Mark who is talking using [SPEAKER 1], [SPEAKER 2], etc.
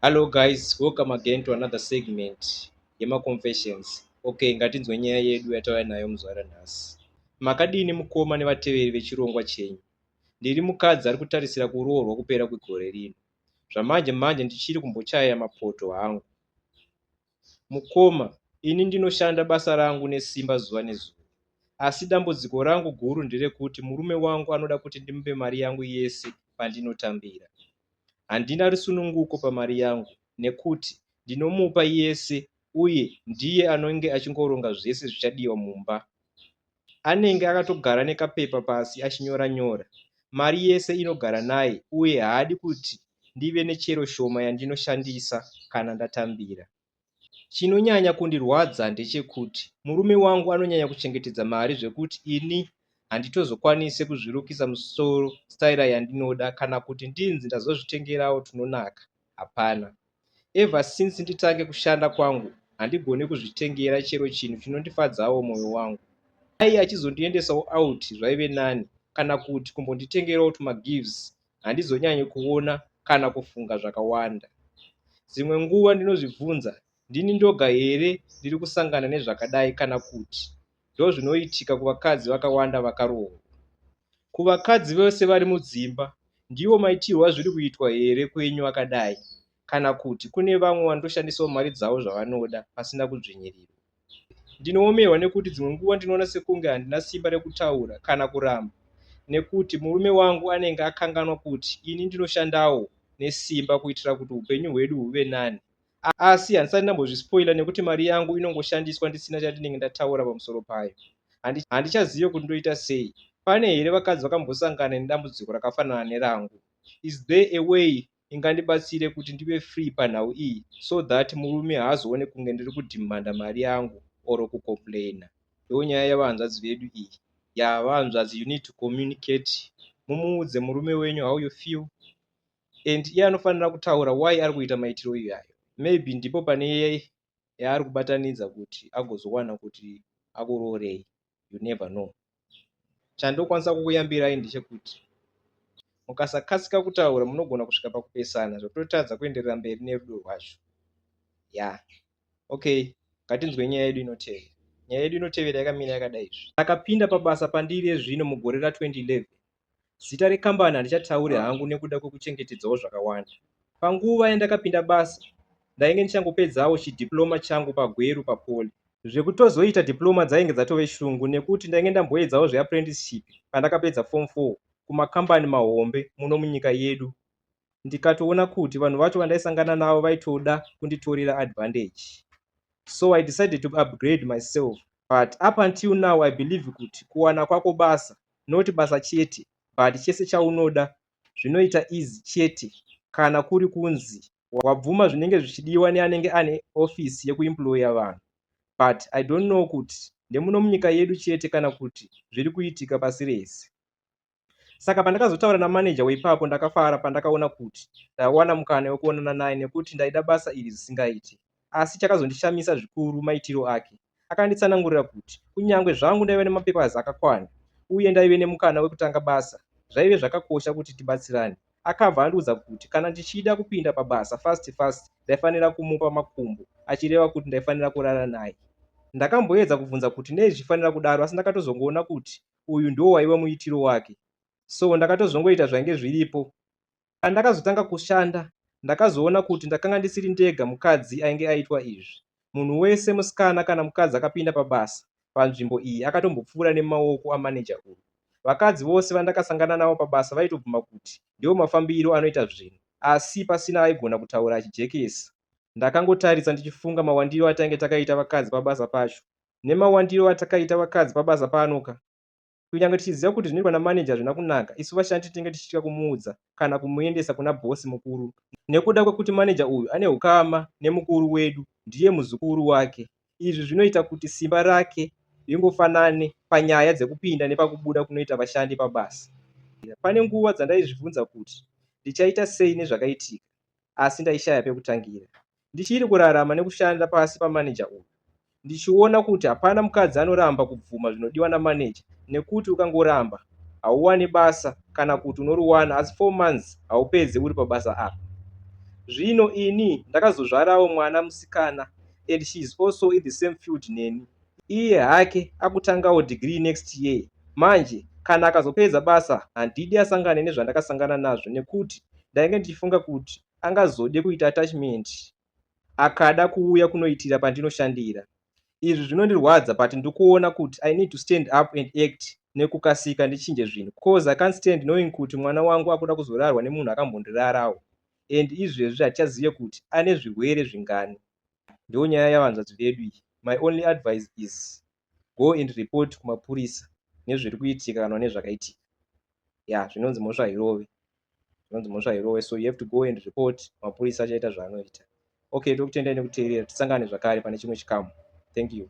[SPEAKER 1] Hello guys, welcome again to another segment yemaconfessions. Okay, ngatinzwe nyaya yedu yatauya nayo muzwara nhasi. Makadini mukoma nevateveri vechirongwa chenyu. Ndiri mukadzi ari kutarisira kuroorwa kupera kwegore rino. Zvamanje manje ndichiri kumbochaya mapoto hangu. Mukoma, ini ndinoshanda basa rangu nesimba zuva nezuva. Asi dambudziko rangu guru nderekuti murume wangu anoda kuti ndimupe mari yangu yese pandinotambira. Handina rusununguko pamari yangu nekuti ndinomupa yese uye ndiye anenge achingoronga zvese zvichadiwa mumba. Anenge akatogara nekapepa pasi achinyora nyora. Mari yese inogara naye uye haadi kuti ndive nechero shoma yandinoshandisa kana ndatambira. Chinonyanya kundirwadza ndechekuti murume wangu anonyanya kuchengetedza mari zvekuti ini handitozokwanise kuzvirukisa musoro staira yandinoda kana kuti ndinzi ndazozvitengerawo tunonaka. Hapana. Ever since nditange kushanda kwangu handigoni kuzvitengera chero chinhu chinondifadzawo mwoyo wangu. Dai achizondiendesawo out zvaive nani, kana kuti kumbonditengerawo tumagifts handizonyanyi kuona kana kufunga zvakawanda. Dzimwe nguva ndinozvibvunza, ndini ndoga here ndiri kusangana nezvakadai kana kuti ndo zvinoitika kuvakadzi vakawanda vakaroorwa. Kuvakadzi vose vari mudzimba, ndiwo maitirwo azviri kuitwa here kwenyu akadai, kana kuti kune vamwe vanotoshandisawo mari dzavo zvavanoda pasina kudzvinyirirwa. Ndinoomerwa nekuti dzimwe nguva ndinoona sekunge handina simba rekutaura kana kuramba, nekuti murume wangu anenge akanganwa kuti ini ndinoshandawo nesimba kuitira kuti upenyu hwedu huve nani. Asi handisati ndambozvispoila nekuti mari yangu inongoshandiswa ndisina chandinenge ndataura pamusoro payo. Handichazivi kuti ndoita sei. Pane here vakadzi vakambosangana nedambudziko rakafanana nerangu? Is there a way ingandibatsire kuti ndive free panhau iyi so that murume haazoone kunge ndiri kudhimanda mari yangu oro kucomplaina? Ndo nyaya yavanzvadzi vedu iyi. Vanzvadzi, you need to communicate. Mumuudze murume wenyu how you feel, and iye anofanira kutaura why ari kuita maitiro iyayo. Maybe ndipo pane yaari kubatanidza kuti agozowana kuti akuroorei. You never know. Chandokwanisa kukuyambirai ndechekuti mukasakasika kutaura munogona kusvika pakupesana zvototadza kuenderera mberi nerudo rwacho. Okay, ngatinzwe nyaya yedu inotevera. Nyaya yedu inotevera yakamira yakadai izvi. Ndakapinda pabasa pandiri zvino mugore ra2011. Zita rekambani handichataure hangu nekuda kwekuchengetedzawo zvakawanda. Panguva yandakapinda basa ndainge ndichangopedzawo chidiploma changu pagweru papoli. Zvekutozoita diploma dzainge dzatove shungu nekuti ndainge ndamboedzawo zveapprenticeship pandakapedza form 4 kumakambani mahombe muno munyika yedu. Ndikatoona kuti vanhu vacho vandaisangana navo vaitoda kunditorera advantage. So I decided to upgrade myself. But up until now I believe kuti kuwana kwako basa, not basa chete, but chese chaunoda zvinoita easy chete kana kuri kunzi wabvuma zvinenge zvichidiwa neanenge ane ofisi yekuemploya vanhu. But I don't know kuti ndemuno munyika yedu chete kana kuti zviri kuitika pasi rese. Saka pandakazotaura namanager weipapo ndakafara pandakaona kuti ndawana mukana wekuonana naye nekuti ndaida basa iri zvisingaiti. Asi chakazondishamisa zvikuru maitiro ake. Akanditsanangurira kuti kunyange zvangu ndaive nemapepazi akakwana uye ndaive nemukana wekutanga basa, zvaive zvakakosha kuti tibatsirane. Akabva andiudza kuti kana ndichida kupinda pabasa fast ndaifanira kumupa makumbo, achireva kuti ndaifanira kurara naye. Ndakamboedza kubvunza kuti nei zvichifanira kudaro, asi ndakatozongoona kuti uyu ndo waiva muitiro wake. So ndakatozongoita zvainge zviripo. Pandakazotanga kushanda ndakazoona kuti ndakanga ndisiri ndega mukadzi ainge aitwa izvi. Munhu wese musikana kana mukadzi akapinda pabasa panzvimbo iyi akatombopfuura nemaoko amanager uyu. Vakadzi vose vandakasangana navo pabasa vaitobvuma kuti ndiwo mafambiro anoita zvinhu, asi pasina aigona kutaura achijekesa. Ndakangotaridza ndichifunga mawandiro atange takaita vakadzi pabasa pacho nemawandiro atakaita vakadzi pabasa panoka. Kunyange tichiziva kuti zvinoitwa namanager zvina kunaka, isu vashandi tinenge tichitya kumuudza kana kumuendesa kuna bosi mukuru, nekuda kwekuti manager uyu ane ukama nemukuru wedu, ndiye muzukuru wake. Izvi zvinoita kuti simba rake ringofanane panyaya dzekupinda nepakubuda kunoita vashandi pabasa. Pane nguva dzandaizvibvunza kuti ndichaita sei nezvakaitika, asi ndaishaya pekutangira. Ndichiri kurarama nekushanda pasi pamanager uyu, ndichiona kuti hapana mukadzi anoramba kubvuma zvinodiwa namanager, nekuti ukangoramba hauwani basa kana kuti unoruwana asi 4 months haupedze uri pabasa apa. Zvino ini ndakazozvarawo mwana musikana and she is also in the same field neni. Iye hake akutangawo degree next year. Manje kana akazopedza basa handidi asangane nezvandakasangana nazvo, nekuti ndainge ndichifunga kuti angazode kuita attachment akada kuuya kunoitira pandinoshandira. Izvi zvinondirwadza, but ndikuona kuti I need to stand up and act nekukasika ndichinje zvinhu, because I can't stand knowing kuti mwana wangu akuda kuzorarwa nemunhu akambondirarawo and izvezvi hatichazive kuti ane zvirwere zvingani. Ndiyo nyaya yavanzvadzi vedu iyi. My only advice is go and report kumapurisa nezviri kuitika kana nezvakaitika. Zvinonzi mhosva irove, so you have to go and report. Mapurisa achaita zvaanoita. Okay, tokutendai nekuteerera. Tisangane zvakare pane chimwe chikamu. Thank you.